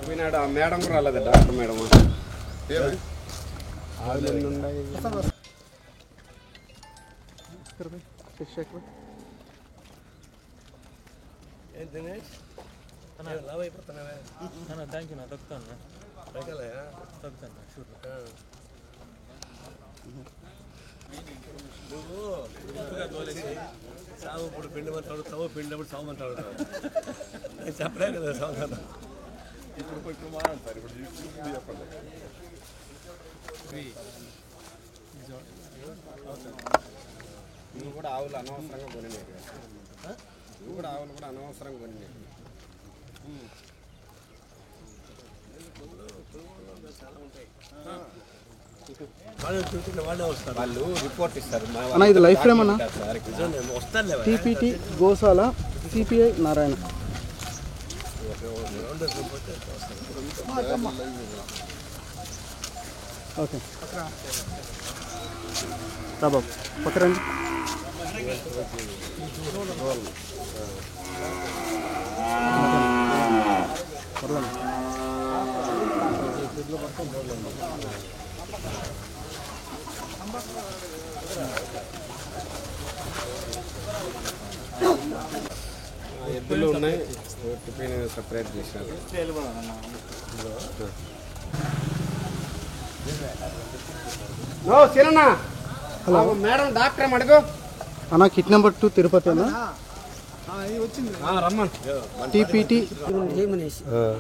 పోయినాడు ఆ మేడం కూడా రాలేదు డాక్టర్ మేడం ఏం దినేష్ లావ్ అయిపోతున్నావే థ్యాంక్ యూ నా తగ్గుతాను తగ్గుతాను షూర్ నువ్వు గుర్తుగా తోలేసి సాగు ఇప్పుడు పిండమంటాడు తవ్వ పిండినప్పుడు సాగుమంటాడు నేను చెప్పలే కదా సమాధానం ఇప్పుడు కొంచెం మాట్లాడతారు ఇప్పుడు చెప్పండి నువ్వు కూడా ఆవులు అనవసరంగా కొనినాయి నువ్వు కూడా ఆవులు కూడా అనవసరంగా కొనినాయి చాలా ఉంటాయి వాళ్ళే వస్తారు వాళ్ళు రిపోర్ట్ ఇస్తారు అన్న ఇది లైఫ్ ఫ్రేమ్ అన్న వస్తారులే టీపీటీ గోశాల సిపిఐ నారాయణ ఓకే బాబు పక్కరండి ఎద్దులు ఉన్నాయి సపరేట్ చేశారు మేడం డాక్టర్ అడుగు అన్న కిట్ నెంబర్ 2 తిరుపతి అన్న టీపీటీ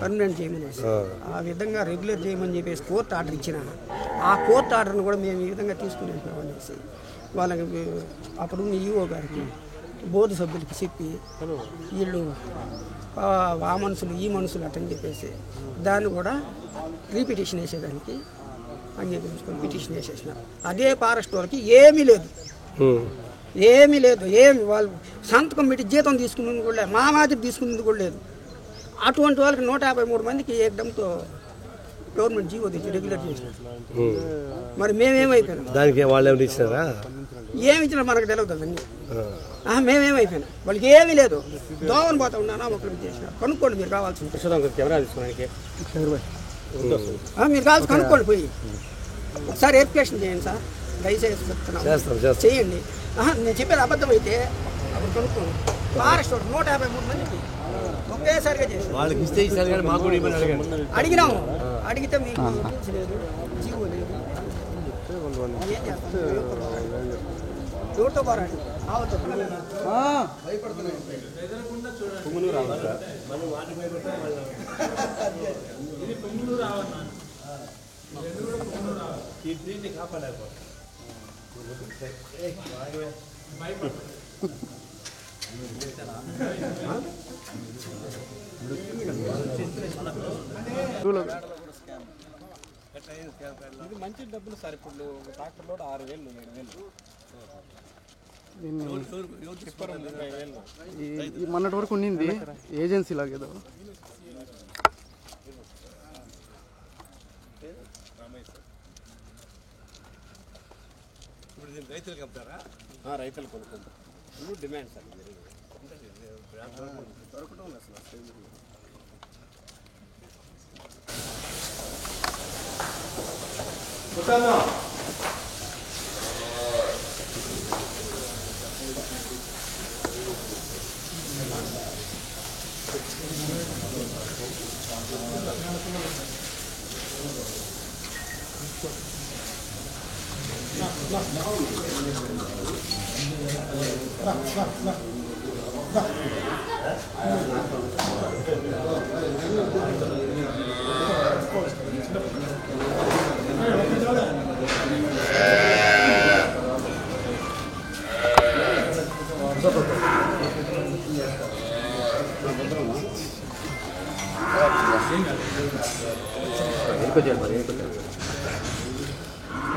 పర్మనెంట్ చేయమనేసి ఆ విధంగా రెగ్యులర్ చేయమని చెప్పేసి కోర్టు ఆర్డర్ ఇచ్చిన ఆ కోర్టు ఆర్డర్ను కూడా మేము ఈ విధంగా తీసుకుని వెళ్తున్నాం అనేసి వాళ్ళకి అప్పుడు ఈఓ గారికి బోర్డు సభ్యులకి చెప్పి వీళ్ళు ఆ మనుషులు ఈ మనుషులు అటని చెప్పేసి దాన్ని కూడా రీపిటిషన్ వేసేదానికి అంగీకరించుకొని పిటిషన్ వేసేసినారు. అదే ఫారెస్ట్ వాళ్ళకి ఏమీ లేదు ఏమి వాళ్ళు సంతకం పెట్టి జీతం తీసుకున్నది కూడా లేదు, మా మాదిరి తీసుకున్నది కూడా లేదు. అటువంటి వాళ్ళకి 153 మందికి ఏకడంతో గవర్నమెంట్ జీవో తెచ్చి రెగ్యులర్ చేసినారు. మరి మేమేమైపోయినాం? దానికి వాళ్ళు ఏమి ఇచ్చినారా? ఏమి ఇచ్చినా మనకు తెలియదు అన్నీ. మేమేమైపోయినా వాళ్ళకి ఏమీ లేదు. దోమని పోతా ఉన్నానా ఒకరికి చేసినారు. కనుక్కోండి మీరు కావాల్సింది కెమెరా తీసుకోవడానికి మీరు కావాల్సి కనుక్కోండి పోయి ఒకసారి వెరిఫికేషన్ చేయండి సార్, దయచేసి చెప్తున్నాను చేయండి. నేను చెప్పేది అబద్ధం అయితే అప్పుడు కనుక్కోండి. ఫారెస్ట్ 153 మందికి ఒకేసారిగా చేసి వాళ్ళకి ఇస్తే ఇస్తారు కానీ మాకు కూడా ఇవ్వని అడిగినాము. అడిగితే మీకు లేదు, జీవో లేదు. ఏం చేస్తాం? ఎవరితో పోరాడి ఇది మంచి డబ్బులు సార్. ఇప్పుడు ట్రాక్టర్లో 6,000 7,000 మొన్నటి వరకు ఉండింది ఏజెన్సీ లాగేదో. రైతులకు అమ్ముతారా? రైతులు కొనుక్కుంటారు. ఇప్పుడు డిమాండ్ సార్ దొరకడం అసలు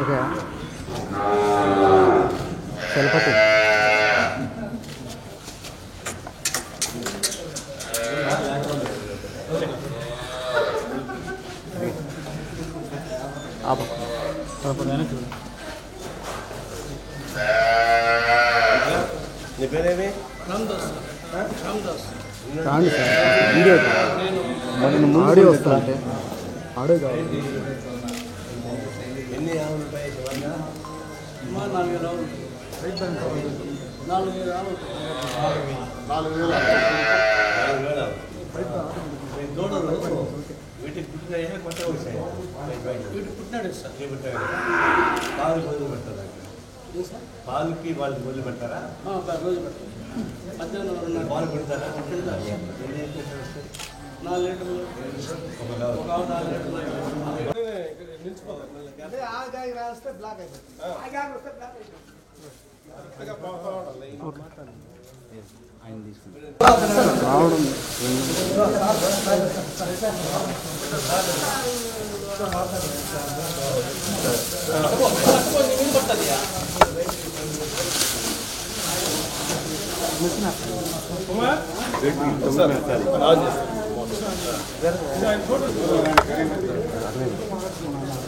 ఓకే చలపతి నీ పేరేమి? రామదాస్. కాండి సార్ వీడియో ఆడియో వస్తా అంటే ఆడియో కావాలి. ఎన్ని ఆవులు ఉంటాయి చివరిగా? 4,000 ఆవులు. 4,000 ఆవులు. 4,000 దూడలు వీటికి పుట్టినాయా కొత్తగా వచ్చాయి? వీటికి పుట్టినాడు సార్. పాలు మొదలు పెడతారా? పాలకి వాళ్ళు మొదలు పెడతారా? రోజు పెడతాం. మధ్యాహ్నం 2:30 పాలు పెడతారా? పెడతారు. ఎన్ని లీటర్లు వస్తాయి? 4 లీటర్లు. ఒక ఆవు. ఒక ఆవు 4 లీటర్లు. రావడం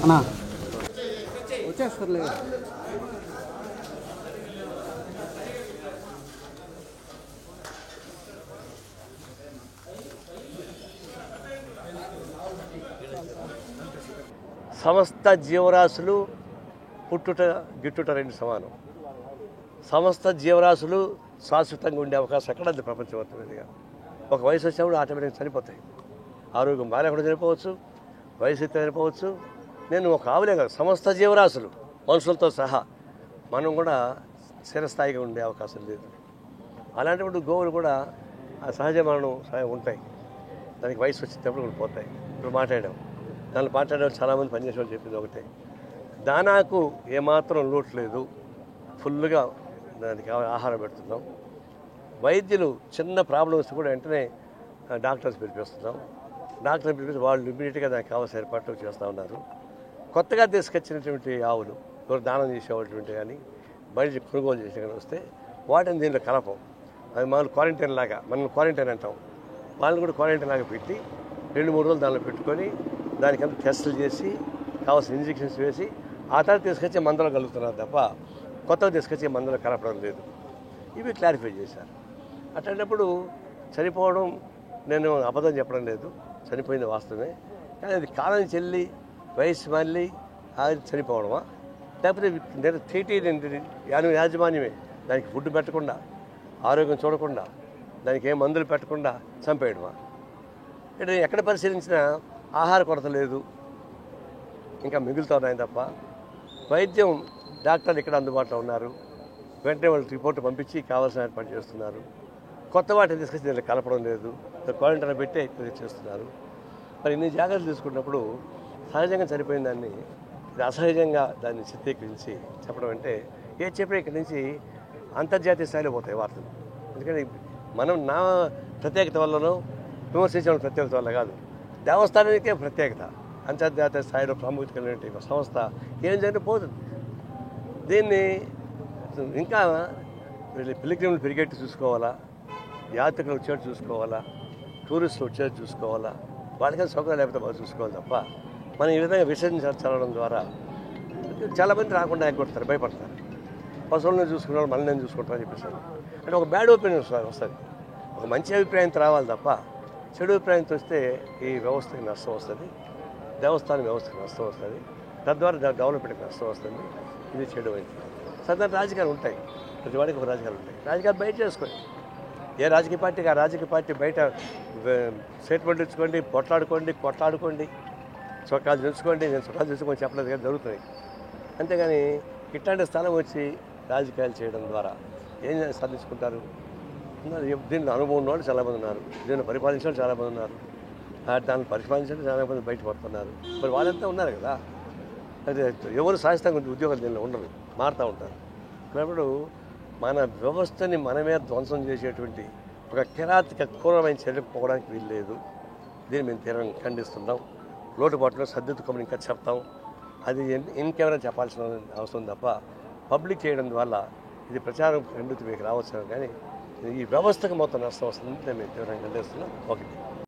అన్నా వచ్చేస్తారులే. సమస్త జీవరాశులు పుట్టుట గిట్టుట రెండు సమానం. సమస్త జీవరాశులు శాశ్వతంగా ఉండే అవకాశం ఎక్కడ ఉంది ప్రపంచం మీదుగా. ఒక వయసు వచ్చినప్పుడు ఆటోమేటిక్గా చనిపోతాయి. ఆరోగ్యం బాగాలేకుండా చనిపోవచ్చు, వయసు ఎత్తే చనిపోవచ్చు. నేను ఒక ఆవులే కాదు, సమస్త జీవరాశులు మనుషులతో సహా మనం కూడా స్థిరస్థాయిగా ఉండే అవకాశం లేదు. అలాంటప్పుడు గోవులు కూడా ఆ సహజ మరణం ఉంటాయి. దానికి వయసు వచ్చేటప్పుడు కూడా పోతాయి. ఇప్పుడు మాట్లాడాం, దాన్ని మాట్లాడేవాళ్ళు చాలామంది పనిచేసే వాళ్ళు చెప్పింది ఒకటే, దానాకు ఏమాత్రం లోటు లేదు, ఫుల్గా దానికి ఆహారం పెడుతున్నాం. వైద్యులు చిన్న ప్రాబ్లం వస్తే కూడా వెంటనే డాక్టర్స్ పిలిపిస్తున్నాం. డాక్టర్ని పిలిపించి వాళ్ళు ఇమ్మీడియట్గా దానికి కావాల్సిన ఏర్పాట్లు చేస్తూ ఉన్నారు. కొత్తగా తీసుకొచ్చినటువంటి ఆవులు ఎవరు దానం చేసేటువంటి కానీ బయట కొనుగోలు చేసే కానీ వస్తే వాటిని దీంట్లో కలపం. అది మనం క్వారంటైన్ లాగా, మనం క్వారంటైన్ అంటాం, వాళ్ళని కూడా క్వారంటైన్ లాగా పెట్టి 2-3 రోజులు దానిలో పెట్టుకొని దానికంతా టెస్టులు చేసి కావాల్సిన ఇంజెక్షన్స్ వేసి ఆ తర్వాత తీసుకొచ్చే మందులు కలుగుతున్నారు తప్ప కొత్తగా తీసుకొచ్చే మందులు కలపడం లేదు. ఇవి క్లారిఫై చేశారు. అట్లాంటప్పుడు చనిపోవడం నేను అబద్ధం చెప్పడం లేదు, చనిపోయింది వాస్తవమే. కానీ అది కాలం చెల్లి వయసు మళ్ళీ అది చనిపోవడమా, లేకపోతే నేను టీటీ యాజమాన్యమే దానికి ఫుడ్ పెట్టకుండా, ఆరోగ్యం చూడకుండా, దానికి ఏం మందులు పెట్టకుండా చంపేయడమా? అంటే ఎక్కడ పరిశీలించినా ఆహార కొరత లేదు, ఇంకా మిగులుతున్నాయి తప్ప. వైద్యం డాక్టర్లు ఇక్కడ అందుబాటులో ఉన్నారు, వెంటనే వాళ్ళు రిపోర్ట్ పంపించి కావాల్సిన ఏర్పాటు చేస్తున్నారు. కొత్త వాటిని తీసుకొచ్చి దీన్ని కలపడం లేదు, క్వారంటైన్ పెట్టి ఎక్కువ చేస్తున్నారు. మరి ఇన్ని జాగ్రత్తలు తీసుకున్నప్పుడు సహజంగా చనిపోయిన దాన్ని ఇది అసహజంగా దాన్ని చిత్రీకరించి చెప్పడం అంటే చెప్పినా ఇక్కడి నుంచి అంతర్జాతీయ స్థాయిలో పోతాయి వార్తలు. ఎందుకంటే మనం నా ప్రత్యేకత వల్లనో విమర్శించడం ప్రత్యేకత వల్ల కాదు, దేవస్థానానికే ప్రత్యేకత, అంతర్జాతీయ స్థాయిలో ప్రాముఖ్యత కలిగిన సంస్థ ఏం జరిగినా పోతుంది. దీన్ని ఇంకా పిలిగ్రిమ్లు పెరిగేట్టు చూసుకోవాలా, యాత్రికులు వచ్చేట్టు చూసుకోవాలా, టూరిస్టులు వచ్చేట్టు చూసుకోవాలా, వాళ్ళకైనా సౌకర్యం లేకపోతే బాగా చూసుకోవాలి తప్ప మనం ఈ విధంగా విసర్జన చల్లడం ద్వారా చాలామంది రాకుండా ఎగ్గొడతారు, భయపడతారు. పశువులను చూసుకున్న వాళ్ళు మనల్ని చూసుకుంటారని చెప్పేసారు. అంటే ఒక బ్యాడ్ ఒపీనియన్ వస్తుంది. ఒక మంచి అభిప్రాయంతో రావాలి తప్ప చెడు అభిప్రాయంతో వస్తే ఈ వ్యవస్థకి నష్టం వస్తుంది, దేవస్థానం వ్యవస్థకి నష్టం వస్తుంది, తద్వారా డెవలప్మెంట్కి నష్టం వస్తుంది. ఇది చెడు అయింది. సాధారణ రాజకీయాలు ఉంటాయి, ప్రతి వాడికి ఒక రాజకీయాలు ఉంటాయి. రాజకీయాలు బయట చేసుకోండి, ఏ రాజకీయ పార్టీకి ఆ రాజకీయ పార్టీ బయట స్టేట్మెంట్ ఇచ్చుకోండి, కొట్లాడుకోండి, చొక్కాలు తెలుసుకోండి. నేను చొక్కాలు తెలుసుకొని చెప్పలేదు కానీ జరుగుతుంది. అంతేగాని ఇట్లాంటి స్థలం వచ్చి రాజకీయాలు చేయడం ద్వారా ఏం సాధించుకుంటారు? దీనిలో అనుభవం ఉన్న వాళ్ళు చాలామంది ఉన్నారు, దీన్ని పరిపాలించడం చాలామంది ఉన్నారు, దాన్ని పరిపాలించడం చాలామంది బయటపడుతున్నారు. మరి వాళ్ళంతా ఉన్నారు కదా, అదే ఎవరు శాశ్వతంగా ఉద్యోగాలు దీనిలో ఉండరు, మారుతూ ఉంటారు. కాబట్టి మన వ్యవస్థని మనమే ధ్వంసం చేసేటువంటి ఒక కిరాతక క్రూరమైన చర్యకు పోవడానికి వీల్లేదు. దీన్ని మేము తీవ్రంగా ఖండిస్తున్నాం. లోటుబాటులో సర్దిద్దుకోమని ఇంకా చెప్తాం. అది ఇంకెవరైనా చెప్పాల్సిన అవసరం తప్ప పబ్లిక్ చేయడం వల్ల ఇది ప్రచారం ఖండిత మీకు రావచ్చు, కానీ ఈ వ్యవస్థకు మొత్తం నష్టం వస్తుందని మేము తీవ్రంగా ఖండిస్తున్నాం. ఒకటి